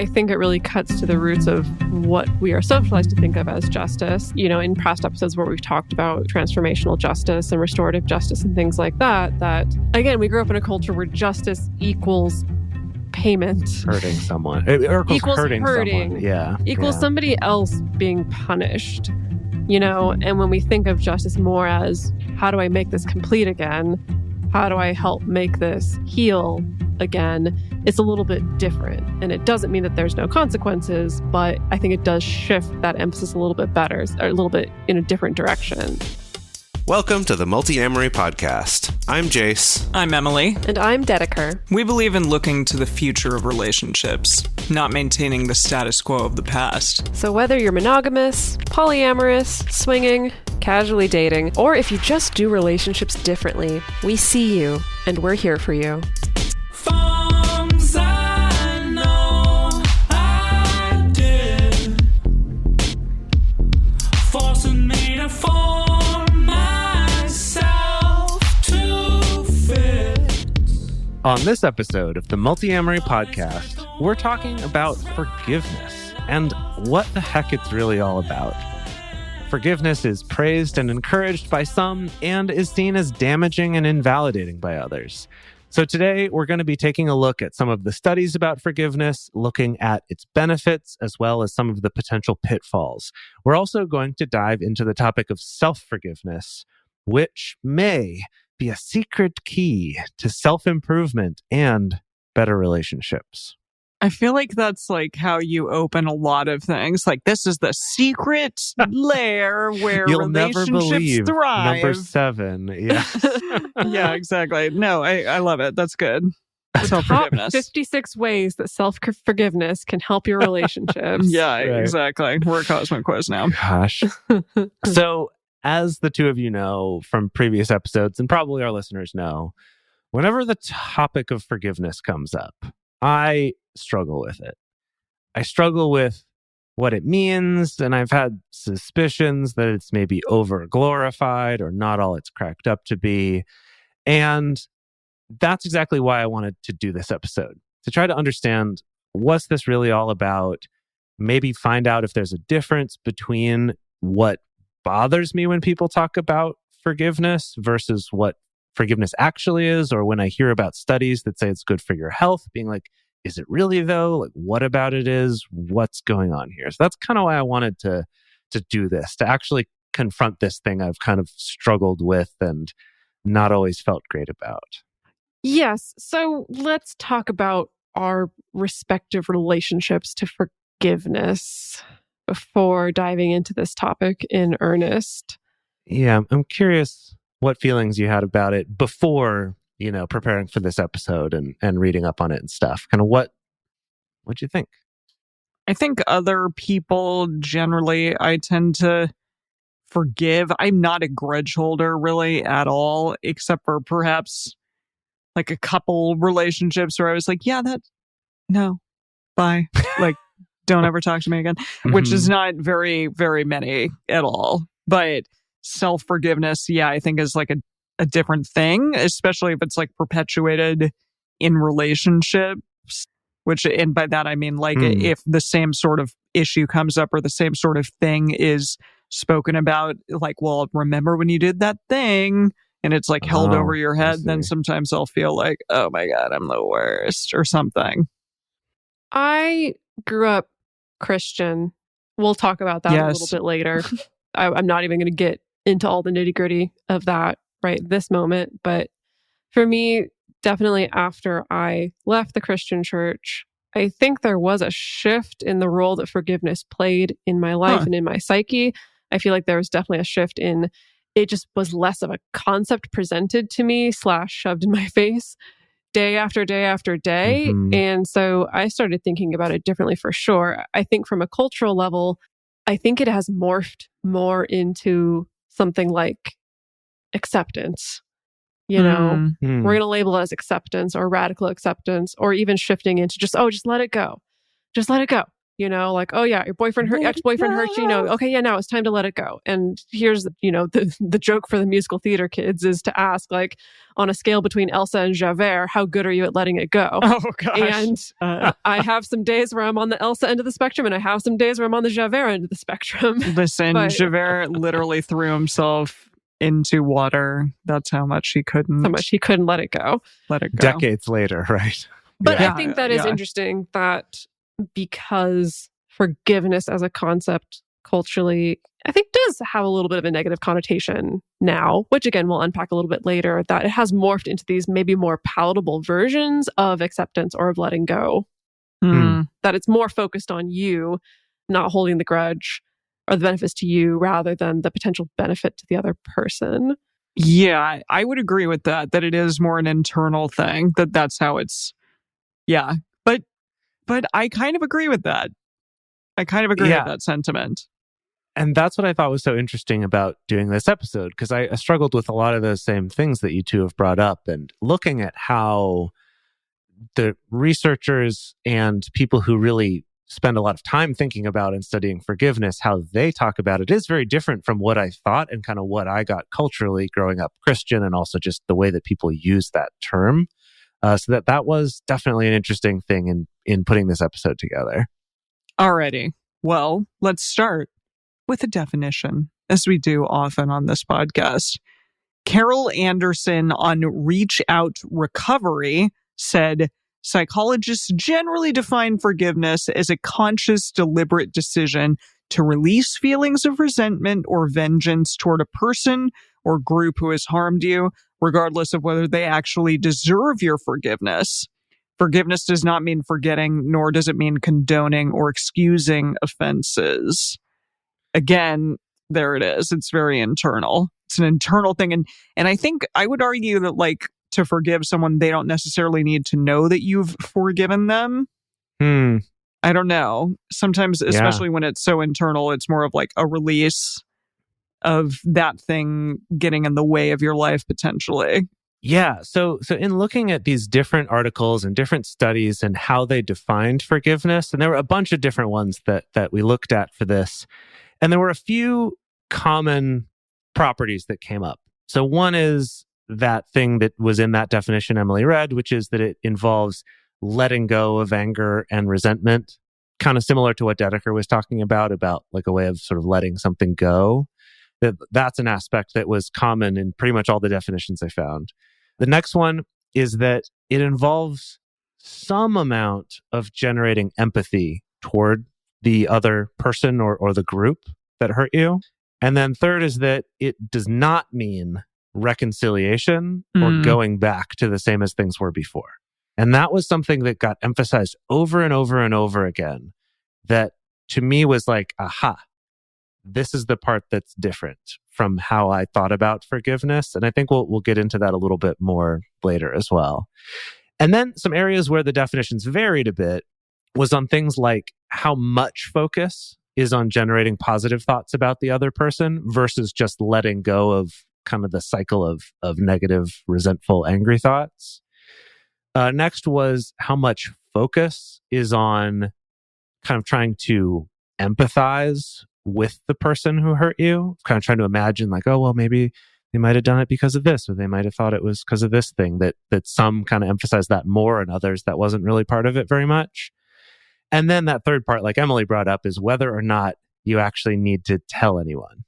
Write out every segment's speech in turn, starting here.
I think it really cuts to the roots of what we are socialized to think of as justice. You know, in past episodes where we've talked about transformational justice and restorative justice and things like that, again, we grew up in a culture where justice equals payment. Hurting someone. Or equals hurting someone. Yeah. Equals somebody else being punished. You know, and when we think of justice more as, how do I make this complete again? How do I help make this heal again? It's a little bit different. And it doesn't mean that there's no consequences, but I think it does shift that emphasis a little bit better, or a little bit in a different direction. Welcome to the Multi-Amory Podcast. I'm Jace. I'm Emily. And I'm Dedeker. We believe in looking to the future of relationships, not maintaining the status quo of the past. So whether you're monogamous, polyamorous, swinging, casually dating, or if you just do relationships differently, we see you, and we're here for you. Forms I know I did, forcing me to form myself to fit. On this episode of the Multi-Amory Podcast, we're talking about forgiveness and what the heck it's really all about. Forgiveness is praised and encouraged by some and is seen as damaging and invalidating by others. So today, we're going to be taking a look at some of the studies about forgiveness, looking at its benefits, as well as some of the potential pitfalls. We're also going to dive into the topic of self-forgiveness, which may be a secret key to self-improvement and better relationships. I feel like that's like how you open a lot of things. Like, this is the secret lair where You'll never relationships believe. thrive. Number 7. Yeah. Yeah, exactly. No, I love it. That's good. Self-forgiveness. 56 ways that self-forgiveness can help your relationships. Yeah, Right. exactly. We're a Cosmic Quiz now. Gosh. So, as the two of you know from previous episodes, and probably our listeners know, whenever the topic of forgiveness comes up, I struggle with it. I struggle with what it means, and I've had suspicions that it's maybe over-glorified or not all it's cracked up to be. And that's exactly why I wanted to do this episode, to try to understand, what's this really all about? Maybe find out if there's a difference between what bothers me when people talk about forgiveness versus what forgiveness actually is, or when I hear about studies that say it's good for your health, being like, is it really though? Like, what about it is? What's going on here? So that's kind of why I wanted to do this, to actually confront this thing I've kind of struggled with and not always felt great about. Yes. So let's talk about our respective relationships to forgiveness before diving into this topic in earnest. Yeah, I'm curious what feelings you had about it before, preparing for this episode and reading up on it and stuff. Kind of what'd you think? I think other people generally, I tend to forgive. I'm not a grudge holder really at all, except for perhaps like a couple relationships where I was like, no, bye. Like, don't ever talk to me again, which is not very, very many at all. But self-forgiveness, I think is like a different thing, especially if it's like perpetuated in relationships, and by that I mean like if the same sort of issue comes up or the same sort of thing is spoken about, like, well, remember when you did that thing, and it's like held over your head, then sometimes I'll feel like, oh my God, I'm the worst or something. I grew up Christian. We'll talk about that a little bit later. I'm not even going to get into all the nitty-gritty of that right this moment. But for me, definitely after I left the Christian church, I think there was a shift in the role that forgiveness played in my life and in my psyche. I feel like there was definitely a shift in, it just was less of a concept presented to me / shoved in my face day after day after day. And so I started thinking about it differently for sure. I think from a cultural level, I think it has morphed more into something like acceptance. We're going to label it as acceptance or radical acceptance, or even shifting into just let it go. Just let it go. like, oh yeah, your ex-boyfriend hurt you. Okay, yeah, now it's time to let it go. And here's, the joke for the musical theater kids is to ask, like, on a scale between Elsa and Javert, how good are you at letting it go? Oh gosh. And I have some days where I'm on the Elsa end of the spectrum, and I have some days where I'm on the Javert end of the spectrum. Listen, Javert literally threw himself into water. That's how much he couldn't let it go. Decades later, right? But I think that is interesting that because forgiveness as a concept culturally, I think does have a little bit of a negative connotation now, which again, we'll unpack a little bit later, that it has morphed into these maybe more palatable versions of acceptance or of letting go. That it's more focused on you, not holding the grudge or the benefits to you rather than the potential benefit to the other person. Yeah, I would agree with that it is more an internal thing, that's how it's, yeah. But I kind of agree with that. I kind of agree with that sentiment. And that's what I thought was so interesting about doing this episode, because I struggled with a lot of those same things that you two have brought up, and looking at how the researchers and people who really spend a lot of time thinking about and studying forgiveness, how they talk about it is very different from what I thought and kind of what I got culturally growing up Christian, and also just the way that people use that term. So that was definitely an interesting thing in putting this episode together. Alrighty. Well, let's start with a definition, as we do often on this podcast. Carol Anderson on Reach Out Recovery said, psychologists generally define forgiveness as a conscious, deliberate decision to release feelings of resentment or vengeance toward a person or group who has harmed you, regardless of whether they actually deserve your forgiveness. Forgiveness does not mean forgetting, nor does it mean condoning or excusing offenses. Again, there it is. It's very internal. It's an internal thing. And I think I would argue that, like, to forgive someone, they don't necessarily need to know that you've forgiven them. I don't know. Sometimes, especially when it's so internal, it's more of like a release of that thing getting in the way of your life potentially. Yeah. So in looking at these different articles and different studies and how they defined forgiveness, and there were a bunch of different ones that we looked at for this, and there were a few common properties that came up. So one is that thing that was in that definition Emily read, which is that it involves letting go of anger and resentment, kind of similar to what Dedeker was talking about like a way of sort of letting something go. That's an aspect that was common in pretty much all the definitions I found. The next one is that it involves some amount of generating empathy toward the other person or the group that hurt you. And then third is that it does not mean reconciliation or going back to the same as things were before. And that was something that got emphasized over and over and over again, that to me was like, aha, this is the part that's different from how I thought about forgiveness. And I think we'll get into that a little bit more later as well. And then some areas where the definitions varied a bit was on things like how much focus is on generating positive thoughts about the other person versus just letting go of kind of the cycle of negative, resentful, angry thoughts. Next was how much focus is on kind of trying to empathize with the person who hurt you, kind of trying to imagine like, oh, well, maybe they might have done it because of this, or they might have thought it was because of this thing, that some kind of emphasize that more and others that wasn't really part of it very much. And then that third part, like Emily brought up, is whether or not you actually need to tell anyone,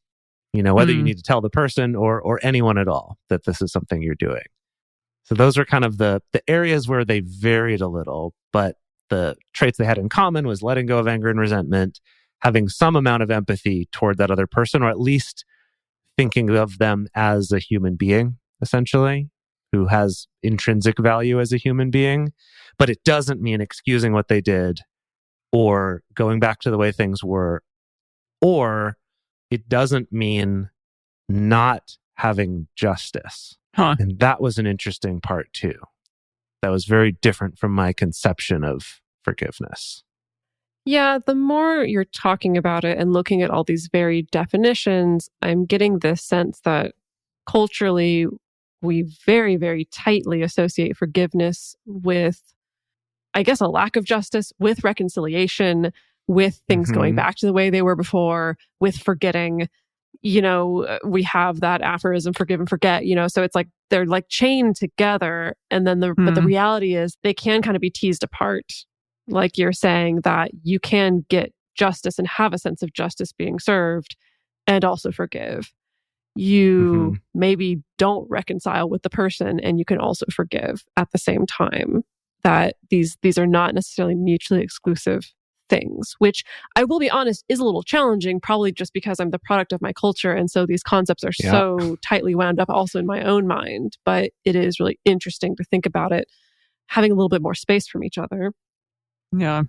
whether you need to tell the person or anyone at all that this is something you're doing. So those are kind of the areas where they varied a little, but the traits they had in common was letting go of anger and resentment, having some amount of empathy toward that other person, or at least thinking of them as a human being, essentially, who has intrinsic value as a human being. But it doesn't mean excusing what they did or going back to the way things were, or it doesn't mean not having justice. And that was an interesting part too. That was very different from my conception of forgiveness. Yeah, the more you're talking about it and looking at all these varied definitions, I'm getting this sense that culturally, we very, very tightly associate forgiveness with, I guess, a lack of justice, with reconciliation, with things going back to the way they were before, with forgetting. We have that aphorism, forgive and forget, so it's like they're like chained together. And then but the reality is they can kind of be teased apart. Like you're saying, that you can get justice and have a sense of justice being served and also forgive. You maybe don't reconcile with the person and you can also forgive at the same time. That these are not necessarily mutually exclusive things, which I will be honest is a little challenging, probably just because I'm the product of my culture. And so these concepts are so tightly wound up also in my own mind. But it is really interesting to think about it, having a little bit more space from each other. Yeah.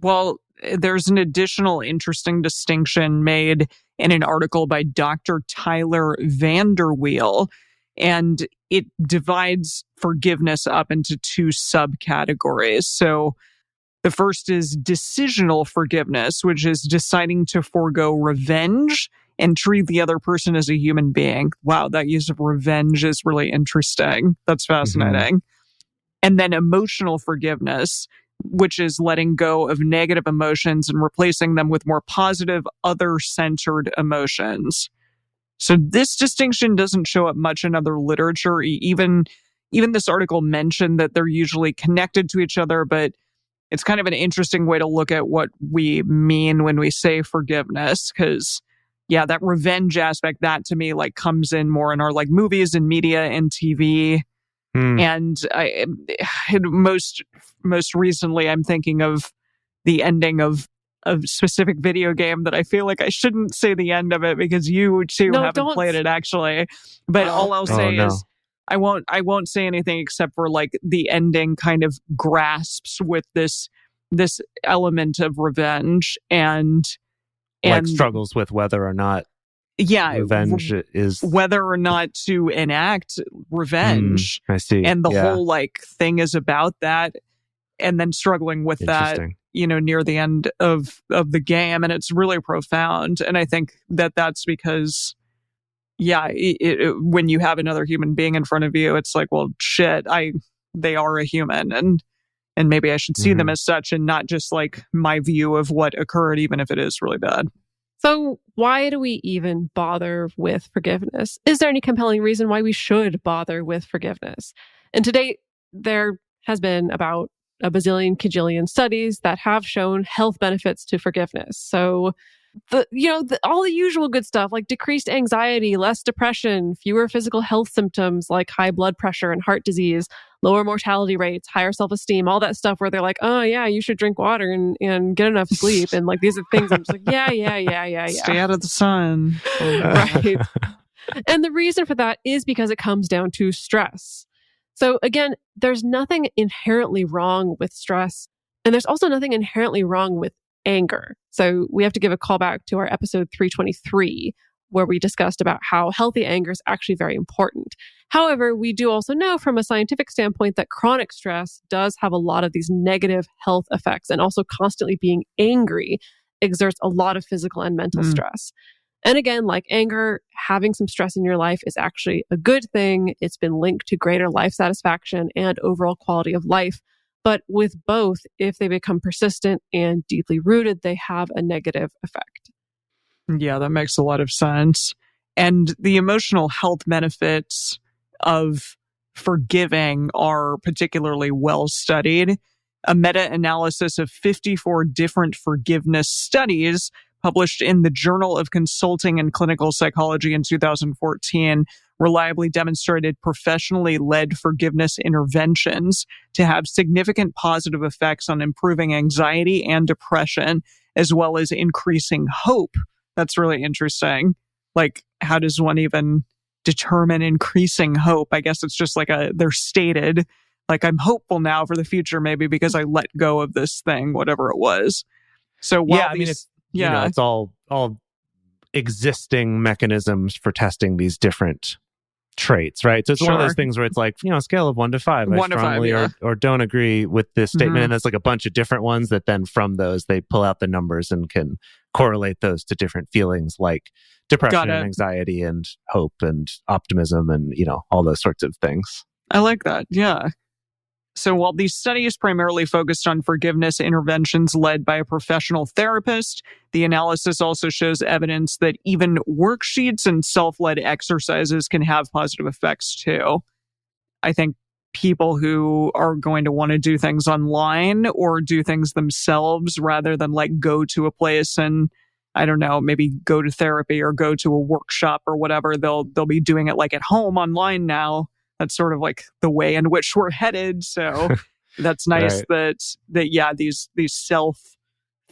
Well, there's an additional interesting distinction made in an article by Dr. Tyler Vanderweel, and it divides forgiveness up into two subcategories. So the first is decisional forgiveness, which is deciding to forego revenge and treat the other person as a human being. Wow, that use of revenge is really interesting. That's fascinating. And then emotional forgiveness, which is letting go of negative emotions and replacing them with more positive, other-centered emotions. So this distinction doesn't show up much in other literature. Even this article mentioned that they're usually connected to each other, but it's kind of an interesting way to look at what we mean when we say forgiveness, because that revenge aspect, that to me like comes in more in our like movies and media and TV. And most recently, I'm thinking of the ending of a specific video game that I feel like I shouldn't say the end of it because you too haven't played it actually. But all I'll say is I won't say anything except for like the ending kind of grasps with this element of revenge and like struggles with whether or not revenge is whether or not to enact revenge. I see. And the whole like thing is about that, and then struggling with that, near the end of the game, and it's really profound. And I think that's because when you have another human being in front of you, it's like, well, shit, they are a human, and maybe I should see them as such and not just like my view of what occurred, even if it is really bad. So why do we even bother with forgiveness? Is there any compelling reason why we should bother with forgiveness? And to date, there has been about a bazillion, kajillion studies that have shown health benefits to forgiveness. So all the usual good stuff like decreased anxiety, less depression, fewer physical health symptoms like high blood pressure and heart disease, lower mortality rates, higher self-esteem, all that stuff where they're like, oh yeah, you should drink water and get enough sleep. And like, these are things I'm just like, yeah. Stay out of the sun. Right. And the reason for that is because it comes down to stress. So again, there's nothing inherently wrong with stress. And there's also nothing inherently wrong with anger. So we have to give a call back to our episode 323, where we discussed about how healthy anger is actually very important. However, we do also know from a scientific standpoint that chronic stress does have a lot of these negative health effects, and also constantly being angry exerts a lot of physical and mental stress. And again, like anger, having some stress in your life is actually a good thing. It's been linked to greater life satisfaction and overall quality of life. But with both, if they become persistent and deeply rooted, they have a negative effect. Yeah, that makes a lot of sense. And the emotional health benefits of forgiving are particularly well studied. A meta-analysis of 54 different forgiveness studies published in the Journal of Consulting and Clinical Psychology in 2014 reliably demonstrated professionally led forgiveness interventions to have significant positive effects on improving anxiety and depression, as well as increasing hope. That's really interesting. Like, how does one even determine increasing hope? I guess it's just like they're stated, like, I'm hopeful now for the future, maybe because I let go of this thing, whatever it was. So while it's all existing mechanisms for testing these different traits, right? So it's one of those things where it's like, scale of 1 to 5. I strongly or don't agree with this statement. And there's like a bunch of different ones that then from those, they pull out the numbers and can correlate those to different feelings like depression and anxiety and hope and optimism and, all those sorts of things. I like that. Yeah. So while these studies primarily focused on forgiveness interventions led by a professional therapist, the analysis also shows evidence that even worksheets and self-led exercises can have positive effects too. I think people who are going to want to do things online or do things themselves rather than like go to a place and, I don't know, maybe go to therapy or go to a workshop or whatever, they'll be doing it like at home online now. That's sort of like the way in which we're headed. So that's nice Right. that these self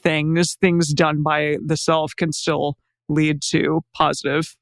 things done by the self can still lead to positive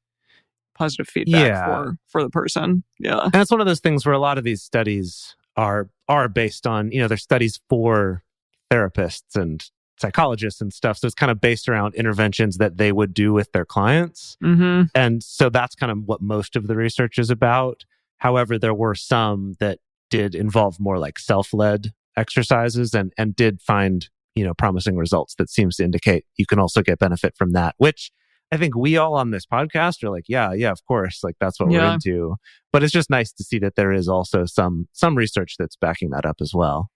feedback for the person. Yeah. And it's one of those things where a lot of these studies are based on, they're studies for therapists and psychologists and stuff. So it's kind of based around interventions that they would do with their clients. Mm-hmm. And so that's kind of what most of the research is about. However, there were some that did involve more like self-led exercises and did find, promising results that seems to indicate you can also get benefit from that, which I think we all on this podcast are like, yeah, of course, like that's what we're into. But it's just nice to see that there is also some research that's backing that up as well.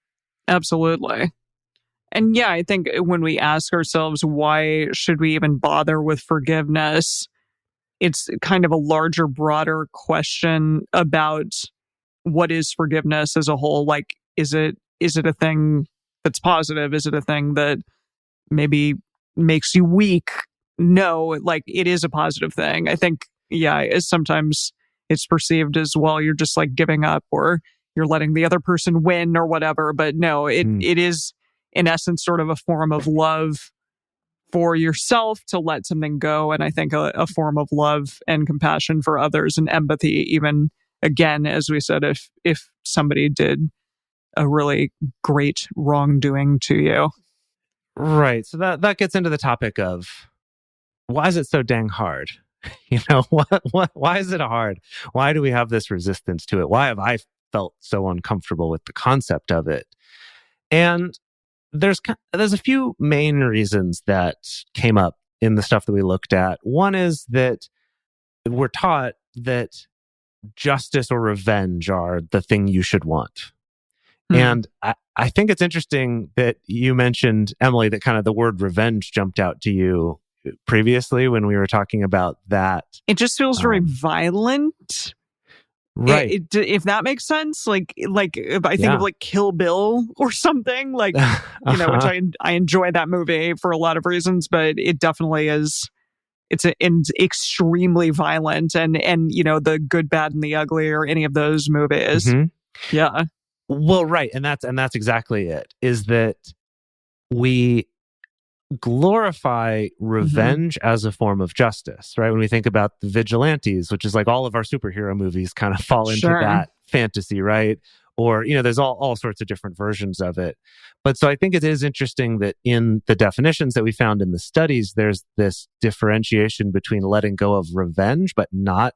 Absolutely. And yeah, I think when we ask ourselves, why should we even bother with forgiveness? It's kind of a larger, broader question about what is forgiveness as a whole. Like, is it a thing that's positive? Is it a thing that maybe makes you weak? No, like it is a positive thing. I think, sometimes it's perceived as, well, you're just like giving up or you're letting the other person win or whatever. But no, it is in essence sort of a form of love for yourself to let something go. And I think a form of love and compassion for others and empathy, even again, as we said, if somebody did a really great wrongdoing to you. Right. So that gets into the topic of, why is it so dang hard? Why is it hard? Why do we have this resistance to it? Why have I felt so uncomfortable with the concept of it? And there's a few main reasons that came up in the stuff that we looked at. One is that we're taught that justice or revenge are the thing you should want. And I think it's interesting that you mentioned, Emily, that kind of the word revenge jumped out to you previously when we were talking about that. It just feels very violent. Right. If that makes sense, like if I think of like Kill Bill or something, like, which I enjoy that movie for a lot of reasons, but it definitely is, it's extremely violent and, the Good, Bad, and the Ugly or any of those movies. Mm-hmm. Yeah. Well, right. And that's exactly it, is that we glorify revenge as a form of justice, right? When we think about the vigilantes, which is like all of our superhero movies kind of fall into that fantasy, right? Or, there's all sorts of different versions of it. But so I think it is interesting that in the definitions that we found in the studies, there's this differentiation between letting go of revenge, but not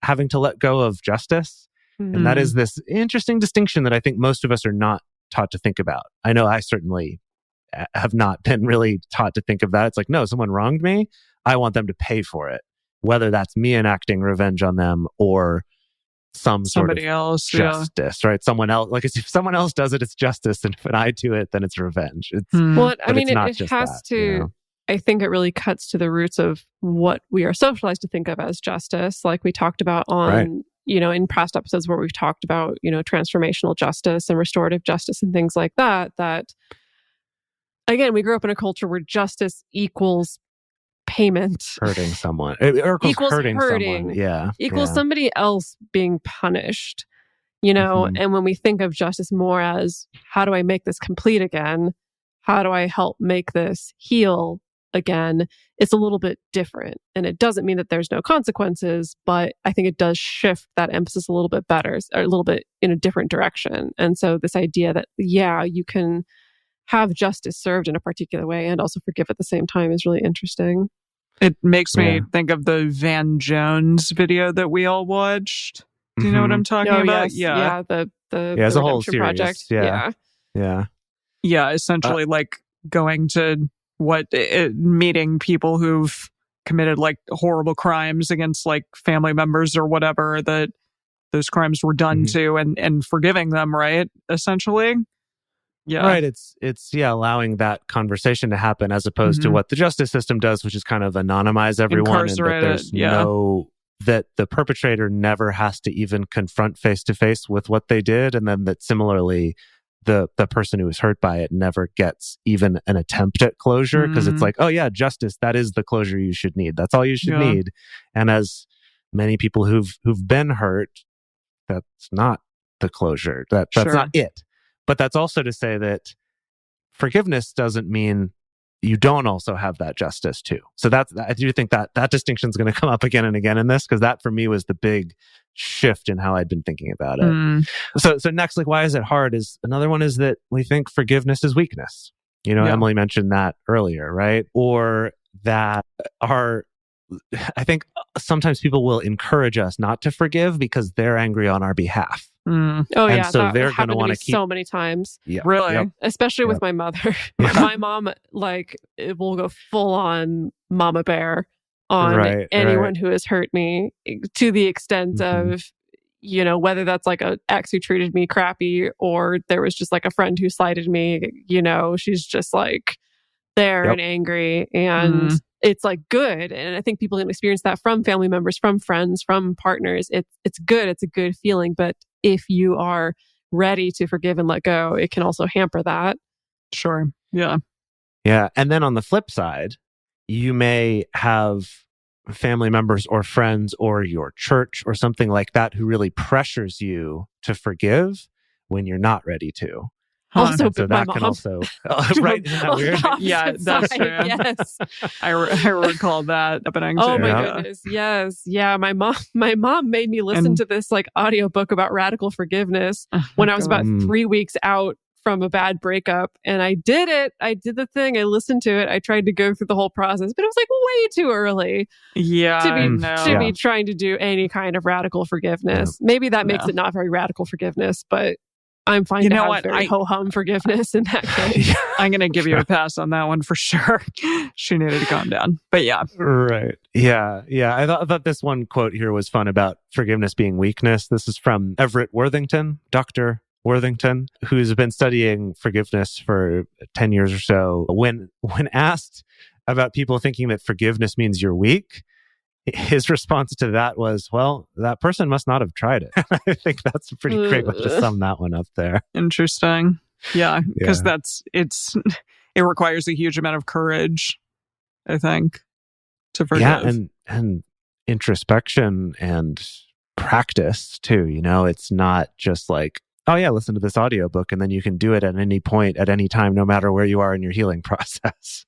having to let go of justice. Mm-hmm. And that is this interesting distinction that I think most of us are not taught to think about. I know I certainly have not been really taught to think of that. It's like, no, someone wronged me, I want them to pay for it, whether that's me enacting revenge on them or somebody else justice, right? Someone else, like if someone else does it, it's justice, and if I do it, then it's revenge. It has to. I think it really cuts to the roots of what we are socialized to think of as justice, like we talked about on in past episodes where we've talked about transformational justice and restorative justice and things like that. That again, we grew up in a culture where justice equals payment. Hurting someone. Equals hurting someone. Yeah. Equals somebody else being punished. And when we think of justice more as, how do I make this complete again? How do I help make this heal again? It's a little bit different. And it doesn't mean that there's no consequences, but I think it does shift that emphasis a little bit better, or a little bit in a different direction. And so this idea that, you can have justice served in a particular way and also forgive at the same time is really interesting. It makes me think of the Van Jones video that we all watched. Do you know what I'm talking about? Yes. Yeah. The as a whole series. Project. Yeah. Essentially, like going to meeting people who've committed like horrible crimes against like family members or whatever, that those crimes were done to and forgiving them, right? Essentially. Yeah. Right. It's allowing that conversation to happen as opposed to what the justice system does, which is kind of anonymize everyone and that there's that the perpetrator never has to even confront face to face with what they did, and then that similarly the person who was hurt by it never gets even an attempt at closure, because it's like, oh yeah, justice, that is the closure you should need. That's all you should need. And as many people who've been hurt, that's not the closure. That's not it. But that's also to say that forgiveness doesn't mean you don't also have that justice too. So I do think that distinction is going to come up again and again in this, because that for me was the big shift in how I'd been thinking about it. So next, like, why is it hard? Is another one is that we think forgiveness is weakness. Emily mentioned that earlier, right? Or that I think sometimes people will encourage us not to forgive because they're angry on our behalf. Oh, yeah. So they're going to want to keep so many times. Yeah. Really? Especially with my mother. My mom, it will go full on mama bear on anyone who has hurt me, to the extent of, whether that's like an ex who treated me crappy, or there was just like a friend who slighted me, she's just like there and angry. And it's like good. And I think people can experience that from family members, from friends, from partners. It's good. It's a good feeling. But if you are ready to forgive and let go, it can also hamper that. Sure. Yeah. Yeah. And then on the flip side, you may have family members or friends or your church or something like that who really pressures you to forgive when you're not ready to. Also, so that can also right? Isn't that weird? Yeah, that's true. Yes, I recall that happening too. Oh my goodness, yes, yeah. My mom made me listen to this like audiobook about radical forgiveness when I was about 3 weeks out from a bad breakup, and I did it. I did the thing. I listened to it. I tried to go through the whole process, but it was like way too early. To be trying to do any kind of radical forgiveness. Maybe that makes it not very radical forgiveness, but I'm fine to have very ho-hum forgiveness in that case. I'm going to give you a pass on that one for sure. She needed to calm down. But yeah. Right. Yeah. Yeah. I thought this one quote here was fun about forgiveness being weakness. This is from Everett Worthington, Dr. Worthington, who's been studying forgiveness for 10 years or so. When asked about people thinking that forgiveness means you're weak, his response to that was, well, that person must not have tried it. I think that's a pretty great way to sum that one up there. Interesting. Yeah, because it requires a huge amount of courage, I think, to forgive. Yeah, and introspection and practice too. It's not just like, oh yeah, listen to this audiobook and then you can do it at any point, at any time, no matter where you are in your healing process.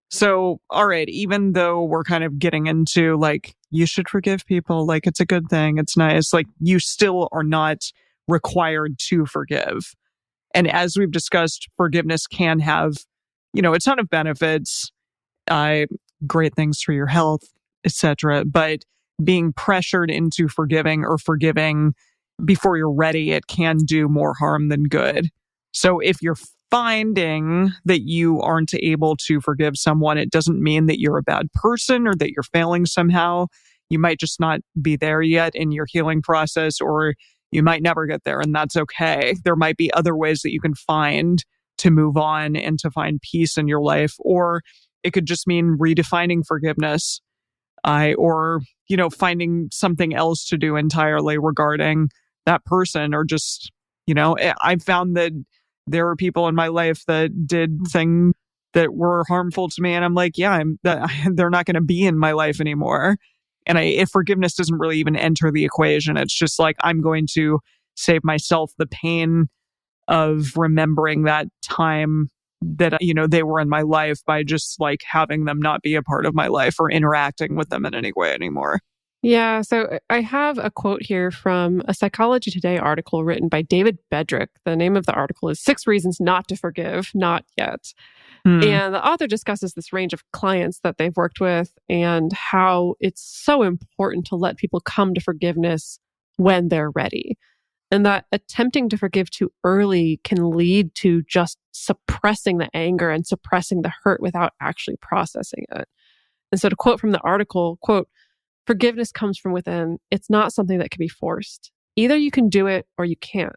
So, all right, even though we're kind of getting into like, you should forgive people, like it's a good thing, it's nice, like you still are not required to forgive. And as we've discussed, forgiveness can have, a ton of benefits, great things for your health, etc. But being pressured into forgiving before you're ready, it can do more harm than good. So if you're finding that you aren't able to forgive someone, it doesn't mean that you're a bad person or that you're failing somehow. You might just not be there yet in your healing process, or you might never get there, and that's okay. There might be other ways that you can find to move on and to find peace in your life, or it could just mean redefining forgiveness, or finding something else to do entirely regarding that person, or just I've found that there are people in my life that did things that were harmful to me, and I'm like, they're not going to be in my life anymore. And if forgiveness doesn't really even enter the equation, it's just like, I'm going to save myself the pain of remembering that time that, they were in my life by just like having them not be a part of my life or interacting with them in any way anymore. Yeah, so I have a quote here from a Psychology Today article written by David Bedrick. The name of the article is 6 Reasons Not to Forgive, Not Yet. And the author discusses this range of clients that they've worked with and how it's so important to let people come to forgiveness when they're ready. And that attempting to forgive too early can lead to just suppressing the anger and suppressing the hurt without actually processing it. And so to quote from the article, quote, "Forgiveness comes from within. It's not something that can be forced. Either you can do it or you can't.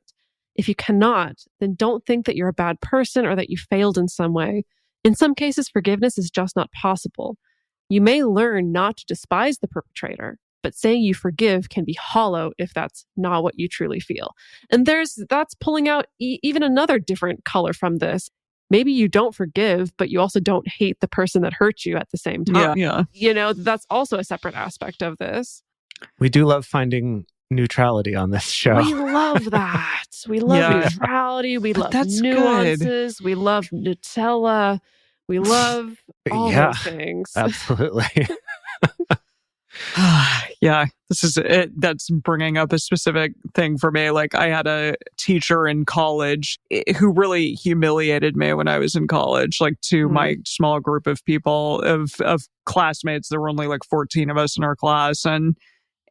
If you cannot, then don't think that you're a bad person or that you failed in some way. In some cases, forgiveness is just not possible. You may learn not to despise the perpetrator, but saying you forgive can be hollow if that's not what you truly feel. And that's pulling out even another different color from this. Maybe you don't forgive, but you also don't hate the person that hurt you at the same time. Yeah. You know, that's also a separate aspect of this. We do love finding neutrality on this show. We love that. We love neutrality. We love nuances. Good. We love Nutella. We love all those things. Absolutely. Yeah, this is it. That's bringing up a specific thing for me. Like, I had a teacher in college who really humiliated me when I was in college, like to my small group of people, of classmates. There were only like 14 of us in our class.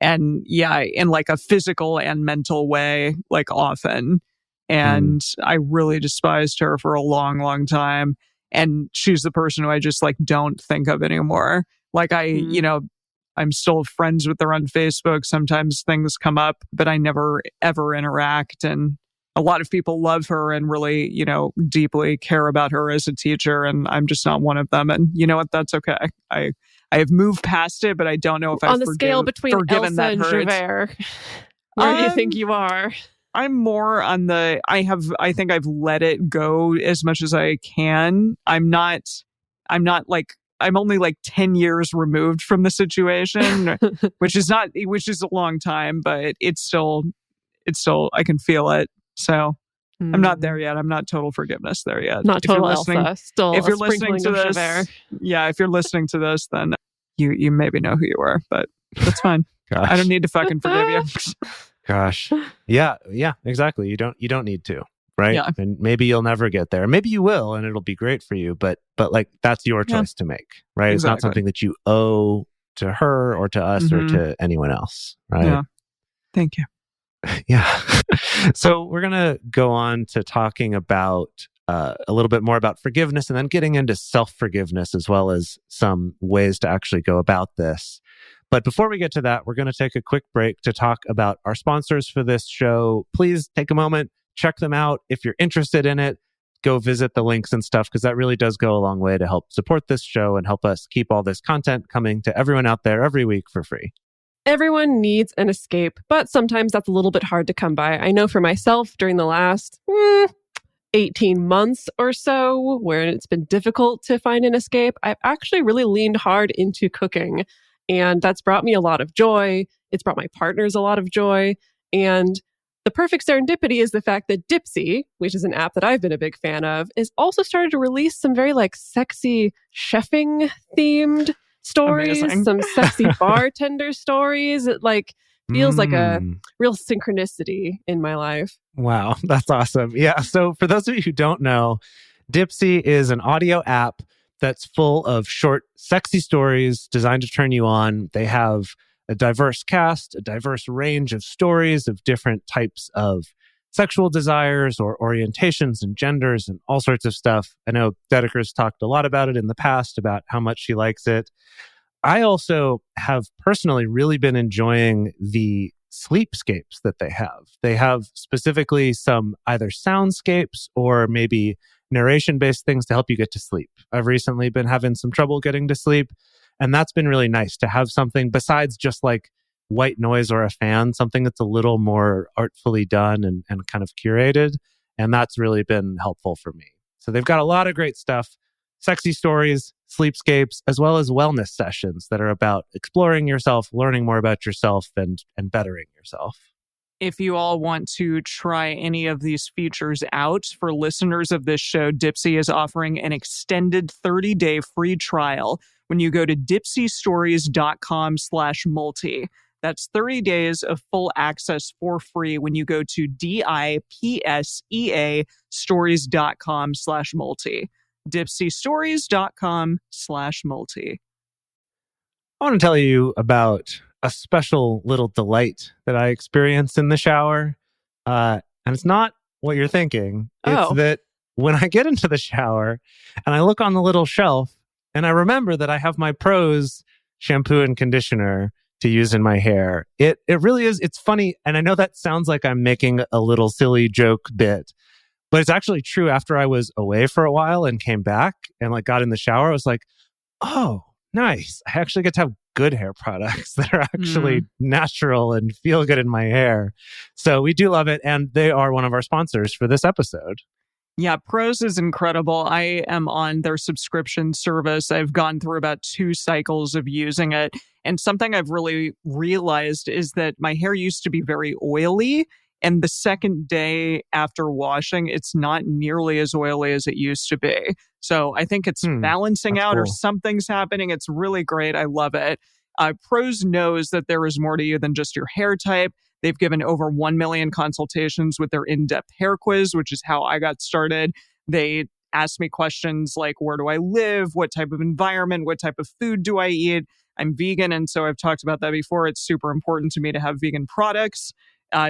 And yeah, in like a physical and mental way, like often. And I really despised her for a long, long time. And she's the person who I just like don't think of anymore. Like you know, I'm still friends with her on Facebook. Sometimes things come up, but I never ever interact. And a lot of people love her and really, you know, deeply care about her as a teacher. And I'm just not one of them. And you know what? That's okay. I have moved past it, but I don't know if I've on the scale between Elsa and Javert. Where do you think you are? I'm more on the. I think I've let it go as much as I can. I'm not like. I'm only like 10 years removed from the situation, which is a long time, but it's still, I can feel it. So I'm not there yet. I'm not total forgiveness there yet. Not total Elsa. Still if you're listening to this, if you're listening to this, then you maybe know who you are, but that's fine. I don't need to fucking forgive you. Gosh. Yeah, exactly. You don't need to. Right. Yeah. And maybe you'll never get there. Maybe you will, and it'll be great for you. But like, that's your choice to make. Right. Exactly. It's not something that you owe to her or to us or to anyone else. Right. Yeah. Thank you. Yeah. So we're going to go on to talking about a little bit more about forgiveness and then getting into self-forgiveness as well as some ways to actually go about this. But before we get to that, we're going to take a quick break to talk about our sponsors for this show. Please take a moment. Check them out. If you're interested in it, go visit the links and stuff, because that really does go a long way to help support this show and help us keep all this content coming to everyone out there every week for free. Everyone needs an escape, but sometimes that's a little bit hard to come by. I know for myself, during the last 18 months or so, where it's been difficult to find an escape, I've actually really leaned hard into cooking. And that's brought me a lot of joy. It's brought my partners a lot of joy. And the perfect serendipity is the fact that Dipsy, which is an app that I've been a big fan of, is also started to release some very like sexy chefing themed stories, some sexy bartender stories. It like feels like a real synchronicity in my life. Wow, that's awesome. Yeah. So for those of you who don't know, Dipsy is an audio app that's full of short, sexy stories designed to turn you on. They have a diverse cast, a diverse range of stories of different types of sexual desires or orientations and genders and all sorts of stuff. I know Dedeker's talked a lot about it in the past, about how much she likes it. I also have personally really been enjoying the sleepscapes that they have. They have specifically some either soundscapes or maybe narration-based things to help you get to sleep. I've recently been having some trouble getting to sleep, and that's been really nice to have something besides just like white noise or a fan, something that's a little more artfully done and kind of curated. And that's really been helpful for me. So they've got a lot of great stuff, sexy stories, sleepscapes, as well as wellness sessions that are about exploring yourself, learning more about yourself, and bettering yourself. If you all want to try any of these features out, for listeners of this show, Dipsy is offering an extended 30-day free trial when you go to dipsystories.com/multi. That's 30 days of full access for free when you go to DIPSEA stories.com/multi. dipsystories.com/multi. I want to tell you about a special little delight that I experienced in the shower. And it's not what you're thinking. It's that when I get into the shower and I look on the little shelf and I remember that I have my Prose shampoo and conditioner to use in my hair. It really is. It's funny. And I know that sounds like I'm making a little silly joke bit, but it's actually true. After I was away for a while and came back and like got in the shower, I was like, oh, nice. I actually get to have good hair products that are actually natural and feel good in my hair. So we do love it. And they are one of our sponsors for this episode. Yeah, Prose is incredible. I am on their subscription service. I've gone through about 2 cycles of using it. And something I've really realized is that my hair used to be very oily. And the second day after washing, it's not nearly as oily as it used to be. So I think it's balancing out, cool, or something's happening. It's really great. I love it. Prose knows that there is more to you than just your hair type. They've given over 1 million consultations with their in-depth hair quiz, which is how I got started. They asked me questions like, where do I live? What type of environment? What type of food do I eat? I'm vegan, and so I've talked about that before. It's super important to me to have vegan products.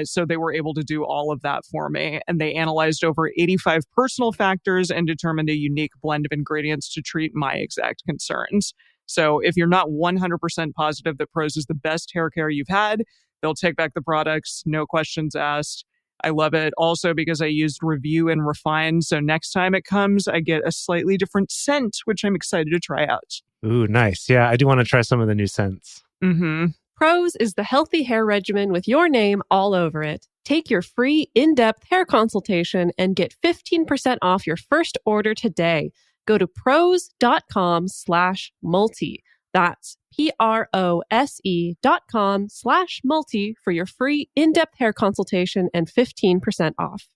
So they were able to do all of that for me. And they analyzed over 85 personal factors and determined a unique blend of ingredients to treat my exact concerns. So if you're not 100% positive that Prose is the best hair care you've had, they'll take back the products, no questions asked. I love it also because I used Review and Refine. So next time it comes, I get a slightly different scent, which I'm excited to try out. Ooh, nice. Yeah, I do want to try some of the new scents. Prose is the healthy hair regimen with your name all over it. Take your free in-depth hair consultation and get 15% off your first order today. Go to prose.com/multi. That's prose.com/multi for your free in-depth hair consultation and 15% off.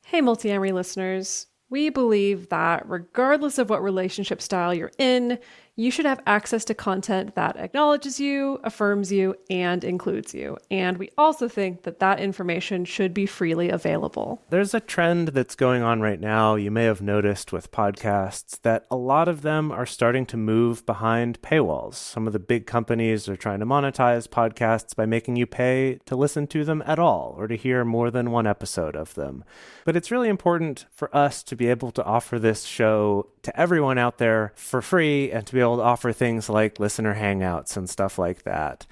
Hey, Multiamory listeners. We believe that regardless of what relationship style you're in, you should have access to content that acknowledges you, affirms you, and includes you. And we also think that that information should be freely available. There's a trend that's going on right now, you may have noticed with podcasts, that a lot of them are starting to move behind paywalls. Some of the big companies are trying to monetize podcasts by making you pay to listen to them at all or to hear more than one episode of them. But it's really important for us to be able to offer this show to everyone out there for free and to be able to offer things like listener hangouts and stuff like that.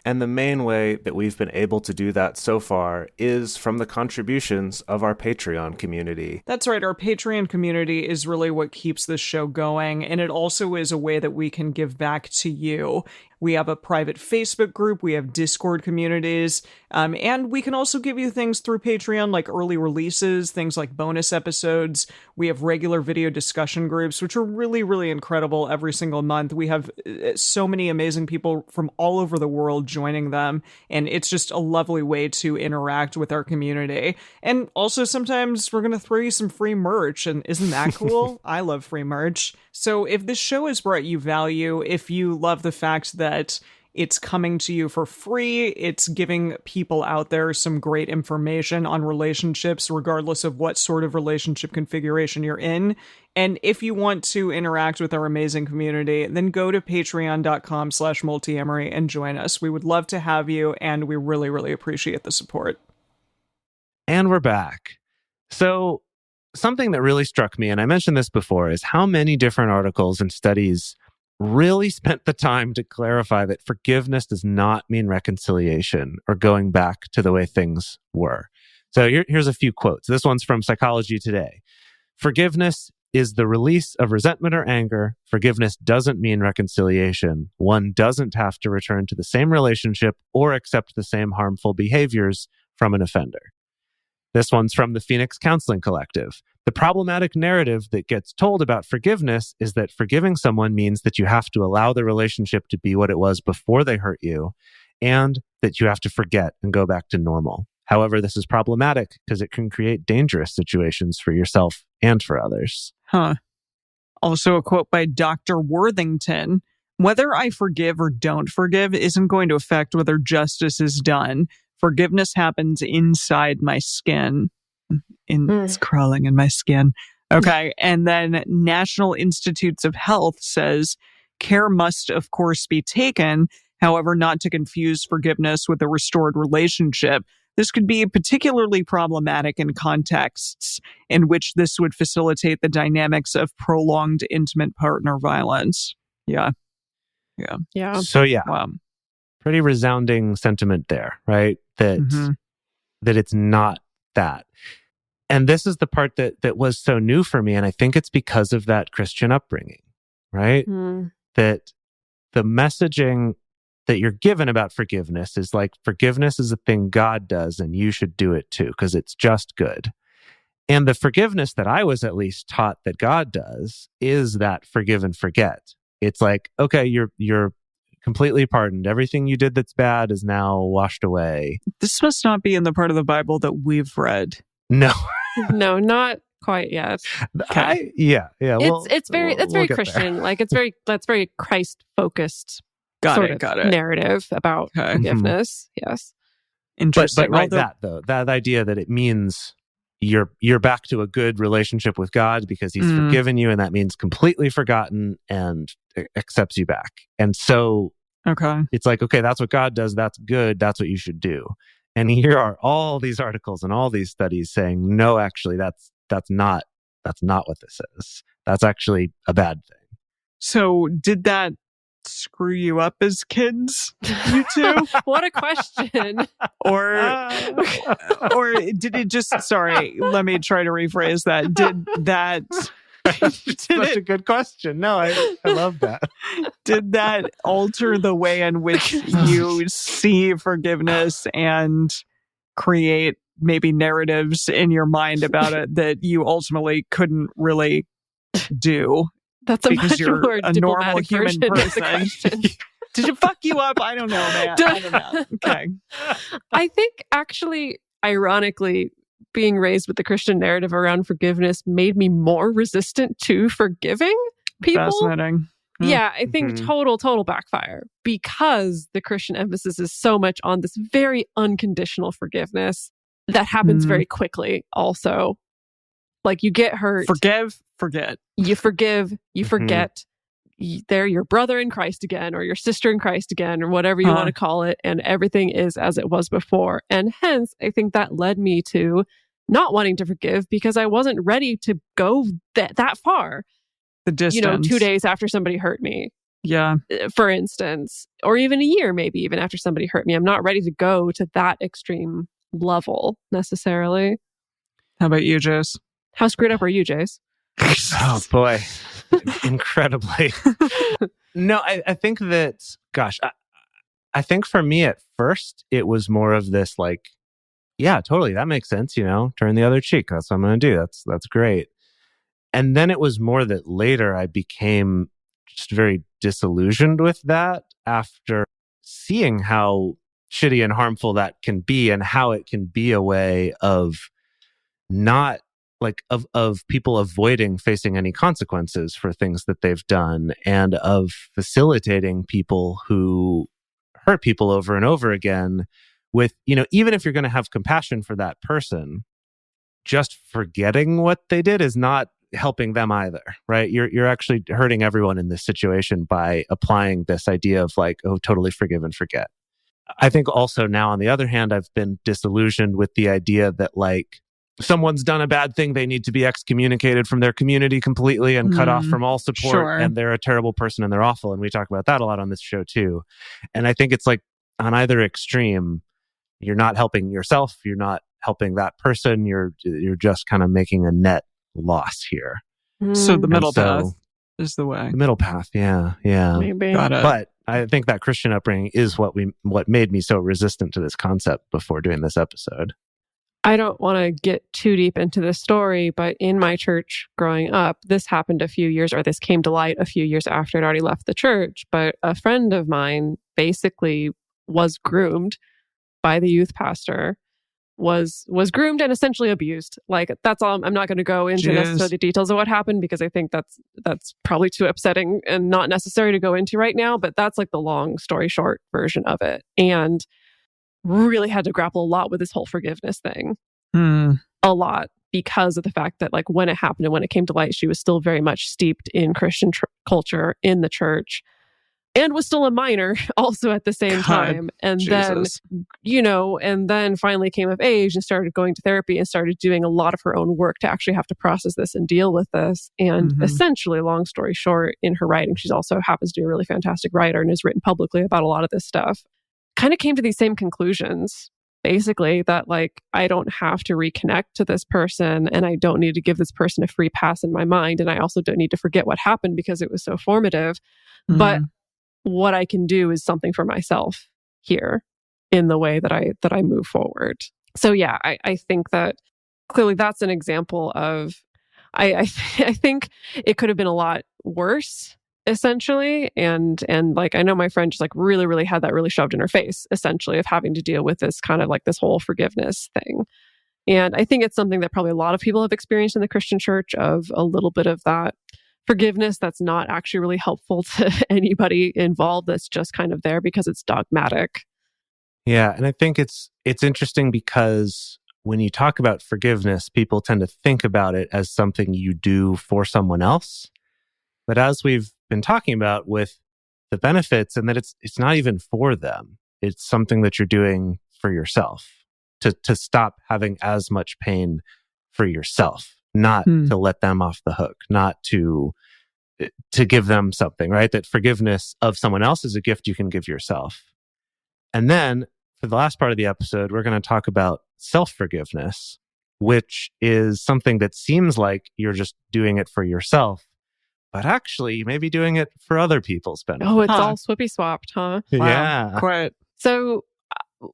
And the main way that we've been able to do that so far is from the contributions of our Patreon community. That's right. Our Patreon community is really what keeps this show going. And it also is a way that we can give back to you. We have a private Facebook group. We have Discord communities. And we can also give you things through Patreon, like early releases, things like bonus episodes. We have regular video discussion groups, which are really, really incredible every single month. We have so many amazing people from all over the world joining them. And it's just a lovely way to interact with our community. And also sometimes we're going to throw you some free merch. And isn't that cool? I love free merch. So if this show has brought you value, if you love the fact that it's coming to you for free, it's giving people out there some great information on relationships, regardless of what sort of relationship configuration you're in. And if you want to interact with our amazing community, then go to patreon.com/multiamory and join us. We would love to have you, and we really, really appreciate the support. And we're back. So something that really struck me, and I mentioned this before, is how many different articles and studies really spent the time to clarify that forgiveness does not mean reconciliation or going back to the way things were. So here's a few quotes. This one's from Psychology Today. Forgiveness is the release of resentment or anger. Forgiveness doesn't mean reconciliation. One doesn't have to return to the same relationship or accept the same harmful behaviors from an offender. This one's from the Phoenix Counseling Collective. The problematic narrative that gets told about forgiveness is that forgiving someone means that you have to allow the relationship to be what it was before they hurt you, and that you have to forget and go back to normal. However, this is problematic because it can create dangerous situations for yourself and for others. Also a quote by Dr. Worthington. Whether I forgive or don't forgive isn't going to affect whether justice is done. Forgiveness happens inside my skin. It's crawling in my skin. Okay. And then National Institutes of Health says care must, of course, be taken. However, not to confuse forgiveness with a restored relationship. This could be particularly problematic in contexts in which this would facilitate the dynamics of prolonged intimate partner violence. Yeah. So, yeah. pretty resounding sentiment there, right? That it's not that. And this is the part that was so new for me. And I think it's because of that Christian upbringing, right? That the messaging that you're given about forgiveness is like, forgiveness is a thing God does and you should do it too, because it's just good. And the forgiveness that I was at least taught that God does is that forgive and forget. It's like, okay, you're completely pardoned. Everything you did that's bad is now washed away. This must not be in the part of the Bible that we've read. No. No, not quite yet. Okay. Yeah. It's very Christian. Like that's very Christ focused sort of narrative about forgiveness. Yes. Interesting. But that idea that it means you're back to a good relationship with God because he's forgiven you, and that means completely forgotten and accepts you back. And so it's like, okay, that's what God does. That's good. That's what you should do. And here are all these articles and all these studies saying, no, actually, that's not what this is. That's actually a bad thing. So did that screw you up as kids, you two? What a question. Or did it just, sorry, let me try to rephrase that. Did that... Such a good question. No, I love that. Did that alter the way in which you see forgiveness and create maybe narratives in your mind about it that you ultimately couldn't really do? That's a much you're more a normal human person. Did it fuck you up? I don't know, man. I don't know. Okay. I think actually, ironically, being raised with the Christian narrative around forgiveness made me more resistant to forgiving people. Fascinating. Yeah, I think total backfire, because the Christian emphasis is so much on this very unconditional forgiveness that happens very quickly also. Like you get hurt. Forgive, forget. You forgive, you forget. They're your brother in Christ again, or your sister in Christ again, or whatever you want to call it. And everything is as it was before. And hence, I think that led me to not wanting to forgive because I wasn't ready to go that far. The distance. 2 days after somebody hurt me. Yeah. For instance, or even a year, maybe even after somebody hurt me. I'm not ready to go to that extreme level necessarily. How about you, Jace? How screwed up are you, Jace? Oh boy. Incredibly. No, I think that, gosh, I think for me at first, it was more of this like, yeah, totally, that makes sense, turn the other cheek. That's what I'm going to do. That's great. And then it was more that later I became just very disillusioned with that after seeing how shitty and harmful that can be and how it can be a way of not of people avoiding facing any consequences for things that they've done, and of facilitating people who hurt people over and over again with, even if you're going to have compassion for that person, just forgetting what they did is not helping them either, right? You're actually hurting everyone in this situation by applying this idea of like, oh, totally forgive and forget. I think also now, on the other hand, I've been disillusioned with the idea that like, someone's done a bad thing, they need to be excommunicated from their community completely and cut off from all support, and they're a terrible person and they're awful. And we talk about that a lot on this show too. And I think it's like on either extreme, you're not helping yourself, you're not helping that person, you're just kind of making a net loss here. So the middle path is the way. The middle path, yeah. Maybe. Got it. But I think that Christian upbringing is what made me so resistant to this concept before doing this episode. I don't want to get too deep into this story, but in my church growing up, this happened this came to light a few years after I'd already left the church. But a friend of mine basically was groomed by the youth pastor, was groomed and essentially abused. Like, that's all. I'm not going to go into necessarily the details of what happened because I think that's probably too upsetting and not necessary to go into right now. But that's like the long story short version of it. And really had to grapple a lot with this whole forgiveness thing. A lot, because of the fact that like when it happened and when it came to light, she was still very much steeped in Christian culture in the church and was still a minor also at the same time. And Jesus. And then finally came of age and started going to therapy and started doing a lot of her own work to actually have to process this and deal with this. And essentially, long story short, in her writing, she also happens to be a really fantastic writer and has written publicly about a lot of this stuff. kind of came to these same conclusions, basically, that like, I don't have to reconnect to this person and I don't need to give this person a free pass in my mind. And I also don't need to forget what happened because it was so formative. But what I can do is something for myself here in the way that I move forward. So yeah, I think that clearly that's an example of, I think it could have been a lot worse, essentially. And like, I know my friend just like really, really had that really shoved in her face, essentially, of having to deal with this kind of like this whole forgiveness thing. And I think it's something that probably a lot of people have experienced in the Christian church, of a little bit of that forgiveness that's not actually really helpful to anybody involved. That's just kind of there because it's dogmatic. Yeah. And I think it's interesting because when you talk about forgiveness, people tend to think about it as something you do for someone else. But as we've been talking about with the benefits, and that it's not even for them, it's something that you're doing for yourself to stop having as much pain for yourself, not to let them off the hook, not to give them something, right? That forgiveness of someone else is a gift you can give yourself. And then for the last part of the episode, we're going to talk about self-forgiveness, which is something that seems like you're just doing it for yourself, but actually you may be doing it for other people's benefit. Oh, it's all swippy swapped, huh? Wow. Yeah. Quite. So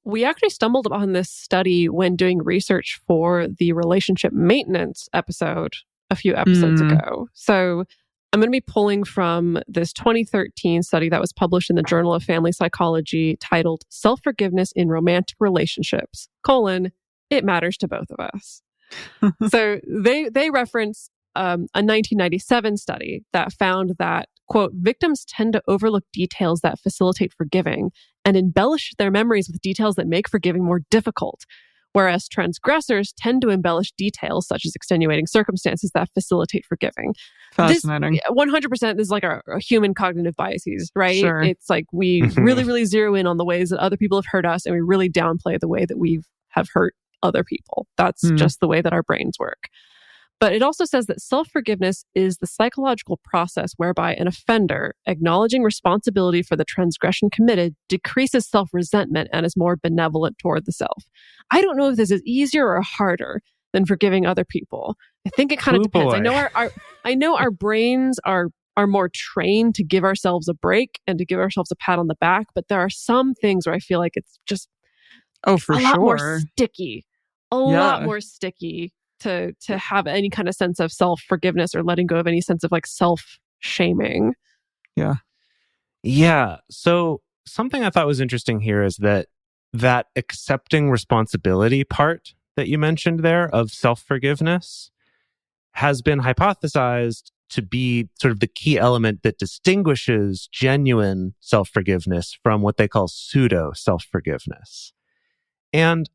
we actually stumbled upon this study when doing research for the relationship maintenance episode a few episodes ago. So I'm going to be pulling from this 2013 study that was published in the Journal of Family Psychology titled Self-Forgiveness in Romantic Relationships, It Matters to Both of Us. So they reference a 1997 study that found that, quote, victims tend to overlook details that facilitate forgiving and embellish their memories with details that make forgiving more difficult, whereas transgressors tend to embellish details such as extenuating circumstances that facilitate forgiving. Fascinating. This, 100%, this is like our human cognitive biases, right? Sure. It's like we really, really zero in on the ways that other people have hurt us, and we really downplay the way that we have hurt other people. That's just the way that our brains work. But it also says that self-forgiveness is the psychological process whereby an offender, acknowledging responsibility for the transgression committed, decreases self-resentment and is more benevolent toward the self. I don't know if this is easier or harder than forgiving other people. I think it kind of depends. Boy. I know our brains are more trained to give ourselves a break and to give ourselves a pat on the back, but there are some things where I feel like it's just lot more sticky. Lot more sticky to have any kind of sense of self-forgiveness or letting go of any sense of like self-shaming. Yeah. Yeah. So something I thought was interesting here is that accepting responsibility part that you mentioned there of self-forgiveness has been hypothesized to be sort of the key element that distinguishes genuine self-forgiveness from what they call pseudo self-forgiveness. And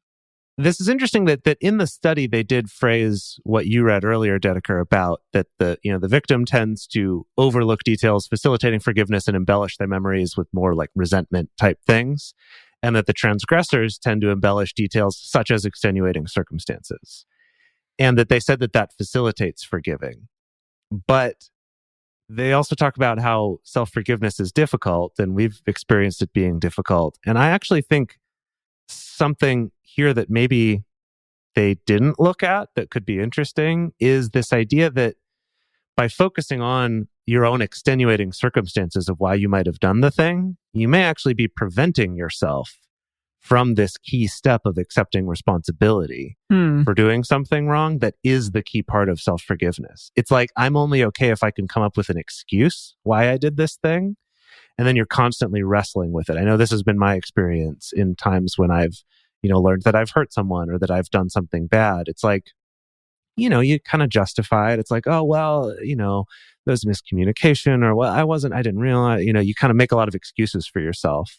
this is interesting that in the study, they did phrase what you read earlier, Dedeker, about that the victim tends to overlook details facilitating forgiveness and embellish their memories with more like resentment type things, and that the transgressors tend to embellish details such as extenuating circumstances, and that they said that facilitates forgiving. But they also talk about how self-forgiveness is difficult, and we've experienced it being difficult. And I actually think something here that maybe they didn't look at that could be interesting is this idea that by focusing on your own extenuating circumstances of why you might have done the thing, you may actually be preventing yourself from this key step of accepting responsibility for doing something wrong that is the key part of self-forgiveness. It's like, I'm only okay if I can come up with an excuse why I did this thing. And then you're constantly wrestling with it. I know this has been my experience in times when I've, learned that I've hurt someone or that I've done something bad. It's like, you kind of justify it. It's like, oh, well, there's miscommunication, or well, I didn't realize, you kind of make a lot of excuses for yourself,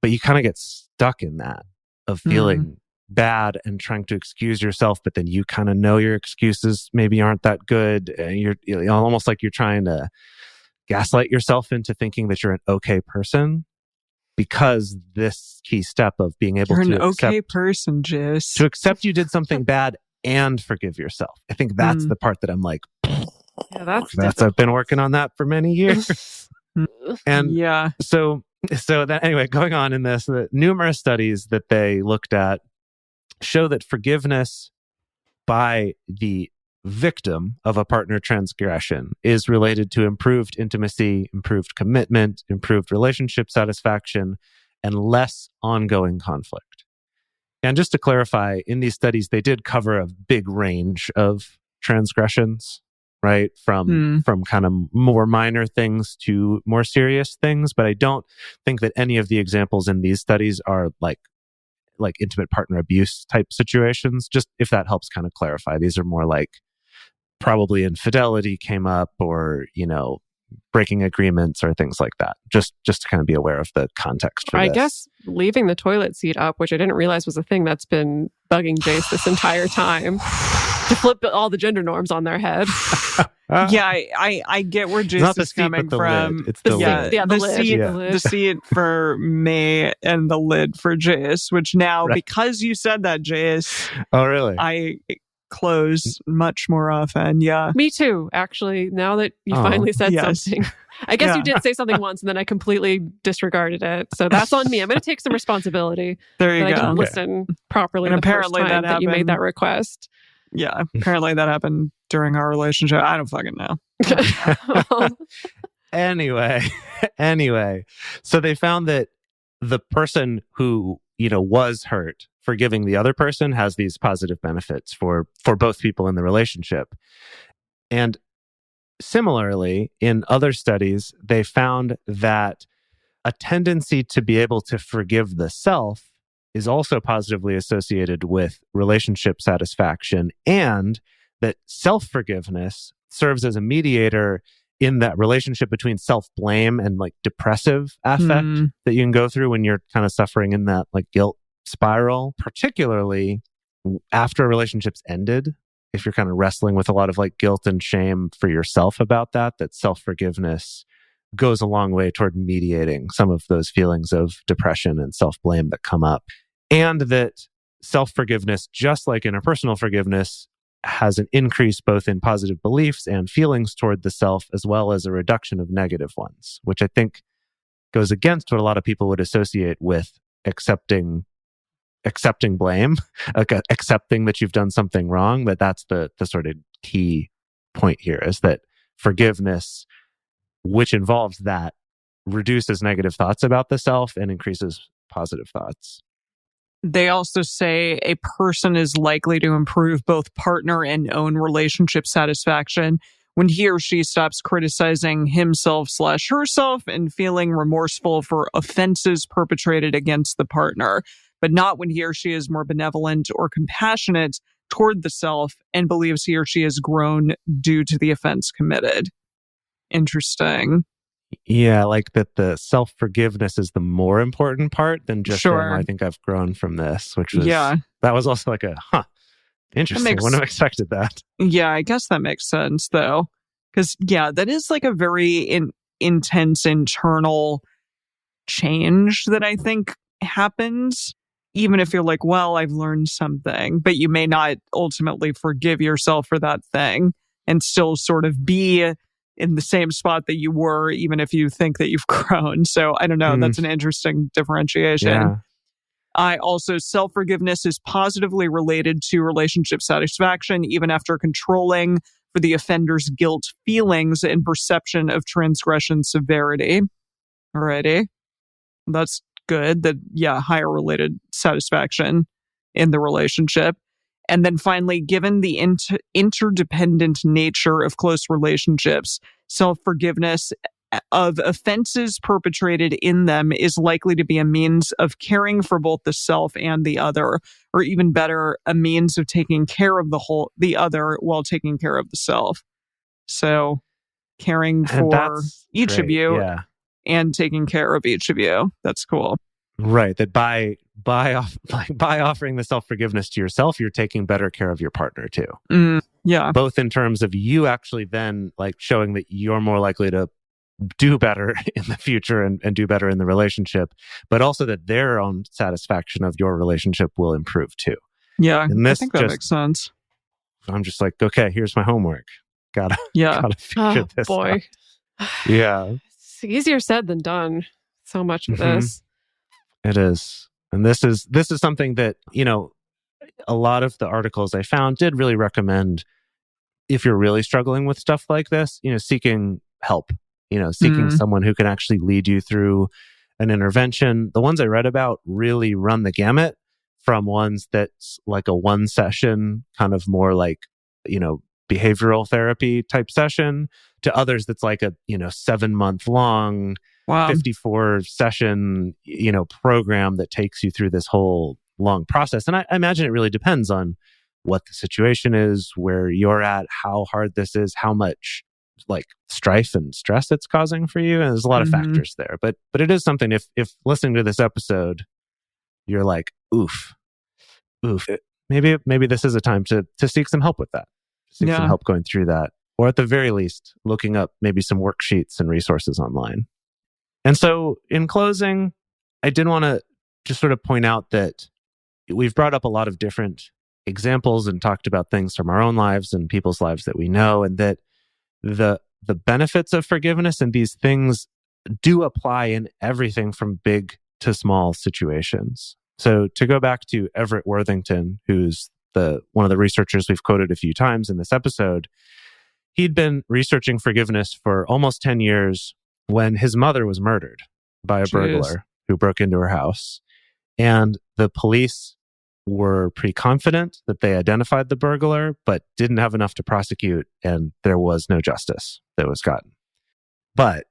but you kind of get stuck in that of feeling bad and trying to excuse yourself. But then you kind of know your excuses maybe aren't that good. And you're almost like you're trying to gaslight yourself into thinking that you're an okay person, because this key step of being able to okay person, Jess. To accept you did something bad and forgive yourself. I think that's the part that I'm like, yeah, that's I've been working on that for many years. And so So then, anyway, going on in this, the numerous studies that they looked at show that forgiveness by the victim of a partner transgression is related to improved intimacy, improved commitment, improved relationship satisfaction, and less ongoing conflict. And just to clarify, in these studies, they did cover a big range of transgressions, right? From kind of more minor things to more serious things. But I don't think that any of the examples in these studies are like intimate partner abuse type situations. Just if that helps kind of clarify, these are more like probably infidelity came up, or, breaking agreements or things like that. Just to kind of be aware of the context for this. I guess leaving the toilet seat up, which I didn't realize was a thing that's been bugging Jace this entire time, to flip all the gender norms on their head. Yeah, I get where Jace is coming from. Lid. It's the lid. Yeah, the lid. The seat for me and the lid for Jace, which now, because you said that, Jace. Oh, really? I close much more often. Yeah. Me too, actually, now that you finally said something. I guess you did say something once and then I completely disregarded it. So that's on me. I'm going to take some responsibility. There you go. I didn't listen properly and the apparently first time that you made that request. Yeah, apparently that happened during our relationship. I don't fucking know. Anyway, so they found that the person who, was hurt, forgiving the other person has these positive benefits for both people in the relationship. And similarly, in other studies, they found that a tendency to be able to forgive the self is also positively associated with relationship satisfaction, and that self-forgiveness serves as a mediator in that relationship between self-blame and like depressive affect that you can go through when you're kind of suffering in that like guilt spiral, particularly after a relationship's ended. If you're kind of wrestling with a lot of like guilt and shame for yourself about that self-forgiveness goes a long way toward mediating some of those feelings of depression and self-blame that come up. And that self-forgiveness, just like interpersonal forgiveness, has an increase both in positive beliefs and feelings toward the self, as well as a reduction of negative ones, which I think goes against what a lot of people would associate with accepting blame, like accepting that you've done something wrong. But that's the sort of key point here, is that forgiveness, which involves that, reduces negative thoughts about the self and increases positive thoughts. They also say a person is likely to improve both partner and own relationship satisfaction when he or she stops criticizing himself/herself and feeling remorseful for offenses perpetrated against the partner, but not when he or she is more benevolent or compassionate toward the self and believes he or she has grown due to the offense committed. Interesting. Yeah, like that the self-forgiveness is the more important part than just saying, I think I've grown from this, which was, that was also like interesting. Wouldn't have expected that. Yeah, I guess that makes sense though. Because, that is like a very intense internal change that I think happens, even if you're like, well, I've learned something, but you may not ultimately forgive yourself for that thing and still sort of be in the same spot that you were, even if you think that you've grown. So I don't know. That's an interesting differentiation. Yeah. I also, self-forgiveness is positively related to relationship satisfaction, even after controlling for the offender's guilt feelings and perception of transgression severity. Alrighty. That's good. That, higher related satisfaction in the relationship. And then finally, given the interdependent nature of close relationships, self-forgiveness of offenses perpetrated in them is likely to be a means of caring for both the self and the other, or even better, a means of taking care of the other while taking care of the self. So caring for each of you and taking care of each of you. That's cool. Right. That by offering the self-forgiveness to yourself, you're taking better care of your partner too. Both in terms of you actually then like showing that you're more likely to do better in the future and do better in the relationship, but also that their own satisfaction of your relationship will improve too. Yeah, I think that makes sense. I'm just like, okay, here's my homework. Gotta figure this out. Boy. Yeah. It's easier said than done. so much of this. It is. And this is something that, a lot of the articles I found did really recommend, if you're really struggling with stuff like this, seeking help, seeking someone who can actually lead you through an intervention. The ones I read about really run the gamut, from ones that's like a one session, kind of more like, behavioral therapy type session, to others that's like a, 7-month long, 54 session, program that takes you through this whole long process. And I imagine it really depends on what the situation is, where you're at, how hard this is, how much like strife and stress it's causing for you. And there's a lot of factors there. But it is something, if listening to this episode, you're like, oof, maybe this is a time to seek some help with that. Seek some help going through that. Or at the very least, looking up maybe some worksheets and resources online. And so in closing, I did want to just sort of point out that we've brought up a lot of different examples and talked about things from our own lives and people's lives that we know, and that the benefits of forgiveness and these things do apply in everything from big to small situations. So to go back to Everett Worthington, who's one of the researchers we've quoted a few times in this episode, he'd been researching forgiveness for almost 10 years when his mother was murdered by a burglar who broke into her house. And the police were pretty confident that they identified the burglar, but didn't have enough to prosecute, and there was no justice that was gotten. But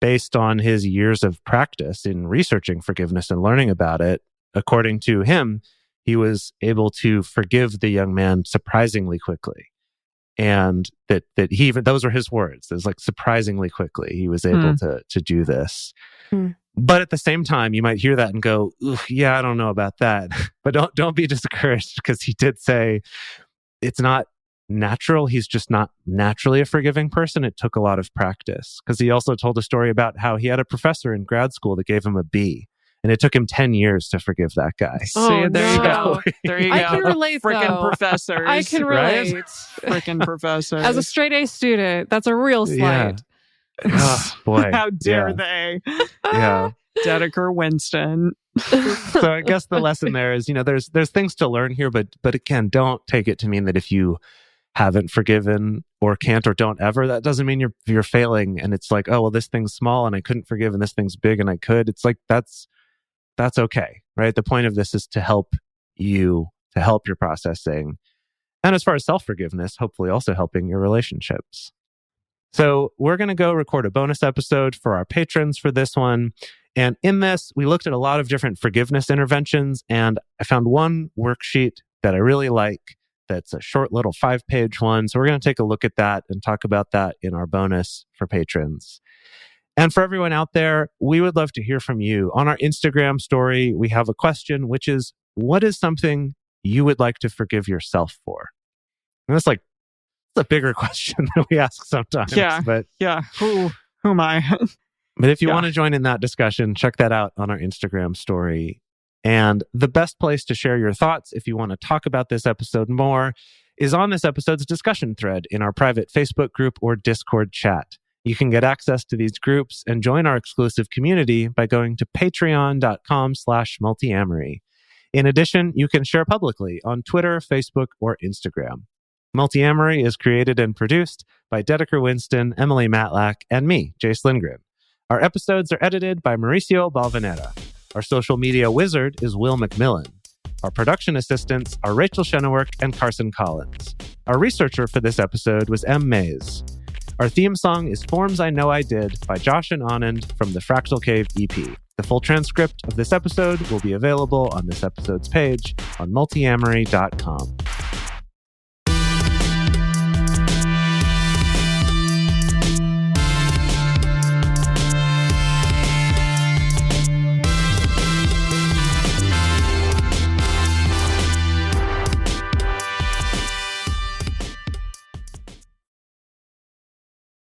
based on his years of practice in researching forgiveness and learning about it, according to him, he was able to forgive the young man surprisingly quickly. And that he even, those were his words, it was like surprisingly quickly he was able to do this. But at the same time, you might hear that and go, yeah, I don't know about that. But don't be discouraged, because he did say it's not natural. He's just not naturally a forgiving person. It took a lot of practice, because he also told a story about how he had a professor in grad school that gave him a B. And it took him 10 years to forgive that guy. See, there you go. There you go. I can relate, Freaking professors. I can relate. Right? Freaking professors. As a straight A student, that's a real slight. Oh, boy. How dare they? Yeah. Dedeker Winston. So I guess the lesson there is, there's things to learn here, but again, don't take it to mean that if you haven't forgiven or can't or don't ever, that doesn't mean you're failing. And it's like, oh, well, this thing's small and I couldn't forgive, and this thing's big and I could. It's like, that's okay, right? The point of this is to help you, to help your processing. And as far as self-forgiveness, hopefully also helping your relationships. So we're going to go record a bonus episode for our patrons for this one. And in this, we looked at a lot of different forgiveness interventions, and I found one worksheet that I really like that's a short little 5-page one. So we're going to take a look at that and talk about that in our bonus for patrons. And for everyone out there, we would love to hear from you. On our Instagram story, we have a question, which is, what is something you would like to forgive yourself for? And that's like, it's a bigger question than we ask sometimes. Yeah. But who am I? But if you want to join in that discussion, check that out on our Instagram story. And the best place to share your thoughts, if you want to talk about this episode more, is on this episode's discussion thread in our private Facebook group or Discord chat. You can get access to these groups and join our exclusive community by going to patreon.com/multiamory. In addition, you can share publicly on Twitter, Facebook, or Instagram. Multiamory is created and produced by Dedeker Winston, Emily Matlack, and me, Jace Lindgren. Our episodes are edited by Mauricio Balvanera. Our social media wizard is Will McMillan. Our production assistants are Rachel Shennewerk and Carson Collins. Our researcher for this episode was M. Mays. Our theme song is Forms I Know I Did by Josh and Anand from the Fractal Cave EP. The full transcript of this episode will be available on this episode's page on multiamory.com.